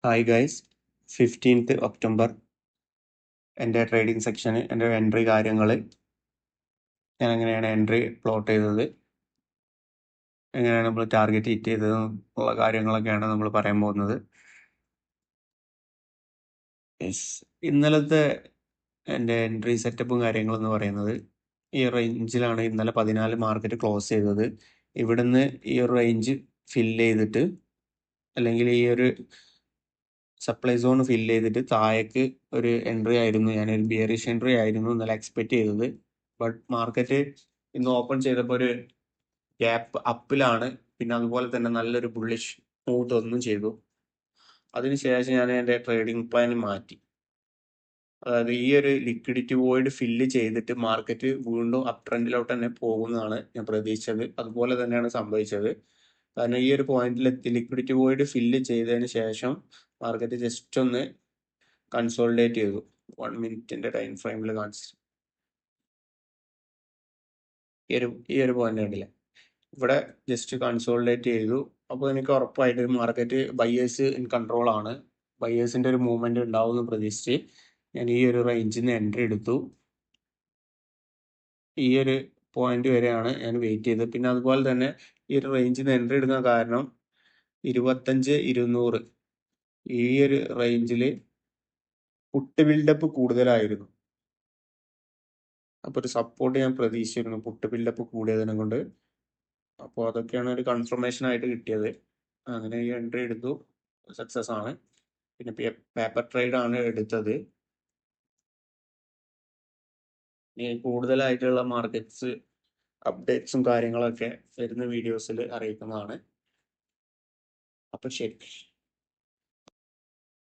Hi guys, 15th October എൻ്റെ trading സെക്ഷന് എൻ്റെ entry കാര്യങ്ങൾ ഞാൻ എങ്ങനെയാണ് എൻട്രി പ്ലോട്ട് ചെയ്തത്, എങ്ങനെയാണ് നമ്മൾ ടാർഗറ്റ് ഹിറ്റ് ചെയ്തത് ഉള്ള കാര്യങ്ങളൊക്കെയാണ് നമ്മൾ പറയാൻ പോകുന്നത്. യെസ്, ഇന്നലത്തെ എൻ്റെ എൻട്രി സെറ്റപ്പും കാര്യങ്ങളെന്ന് പറയുന്നത് ഈ റേഞ്ചിലാണ് ഇന്നലെ 14 മാർക്കറ്റ് ക്ലോസ് ചെയ്തത്. ഇവിടുന്ന് ഈ ഒരു റേഞ്ച് ഫില്ല് ചെയ്തിട്ട് അല്ലെങ്കിൽ ഈ ഒരു സപ്ലൈ സോൺ ഫില്ല് ചെയ്തിട്ട് താഴേക്ക് ഒരു എൻട്രി ആയിരുന്നു, ഞാനൊരു ബിയറിഷ് എൻട്രി ആയിരുന്നു ഇന്നലെ എക്സ്പെക്ട് ചെയ്തത്. ബട്ട് മാർക്കറ്റ് ഇന്ന് ഓപ്പൺ ചെയ്തപ്പോൾ ഒരു ഗ്യാപ്പ് അപ്പിലാണ്, പിന്നെ അതുപോലെ തന്നെ നല്ലൊരു ബുള്ളിഷ് മൂവ് തന്നും ചെയ്തു. അതിനുശേഷം ഞാൻ എൻ്റെ ട്രേഡിംഗ് പ്ലാൻ മാറ്റി. അതായത് ഈ ഒരു ലിക്വിഡിറ്റി വോയിഡ് ഫില്ല് ചെയ്തിട്ട് മാർക്കറ്റ് വീണ്ടും അപ് ട്രെൻഡിലോട്ട് തന്നെ പോകുന്നതാണ് ഞാൻ പ്രതീക്ഷിച്ചത്. അതുപോലെ തന്നെയാണ് സംഭവിച്ചത്. കാരണം ഈ ഒരു പോയിന്റിൽ എത്തി ലിക്വിഡിറ്റി വോയിഡ് ഫില്ല് ചെയ്തതിന് ശേഷം മാർക്കറ്റ് ജസ്റ്റ് ഒന്ന് കൺസോളിഡേറ്റ് ചെയ്തു. 1 മിനിറ്റിന്റെ ടൈം ഫ്രെയിമിൽ കാണിച്ചു ഈ ഒരു പോയിന്റ് കണ്ടില്ല, ഇവിടെ ജസ്റ്റ് കൺസോളിഡേറ്റ് ചെയ്തു. അപ്പോൾ എനിക്ക് ഉറപ്പായിട്ട് മാർക്കറ്റ് ബയേഴ്സ് ഇൻ കൺട്രോൾ ആണ്, ബയേഴ്സിന്റെ ഒരു മൂവ്മെന്റ് ഉണ്ടാവും എന്ന് പ്രതീക്ഷിച്ച് ഞാൻ ഈ ഒരു റേഞ്ചിൽ നിന്ന് എൻട്രി എടുത്തു. ഈ ഒരു പോയിന്റ് വരെയാണ് ഞാൻ വെയിറ്റ് ചെയ്തത്. പിന്നെ അതുപോലെ തന്നെ ഈ ഒരു റേഞ്ചിൽ നിന്ന് എൻട്രി എടുക്കാൻ കാരണം 25,200 ഈ ഒരു റേഞ്ചിൽ പുട്ട് ബിൽഡപ്പ് കൂടുതലായിരുന്നു. അപ്പോൾ ഒരു സപ്പോർട്ട് ഞാൻ പ്രതീക്ഷിച്ചിരുന്നു പുട്ട് ബിൽഡപ്പ് കൂടിയതിനെ കൊണ്ട്. അപ്പോൾ അതൊക്കെയാണ് ഒരു കൺഫർമേഷൻ ആയിട്ട് കിട്ടിയത്. അങ്ങനെ ഈ എൻട്രി എടുത്തു, സക്സസ് ആണ്. പിന്നെ പേപ്പർ ട്രേഡ് ആണ് എടുത്തത്. ഇനി കൂടുതലായിട്ടുള്ള മാർക്കറ്റ്സ് അപ്ഡേറ്റ്സും കാര്യങ്ങളൊക്കെ വരുന്ന വീഡിയോസിൽ അറിയിക്കുന്നതാണ്. അപ്പോൾ ശരി.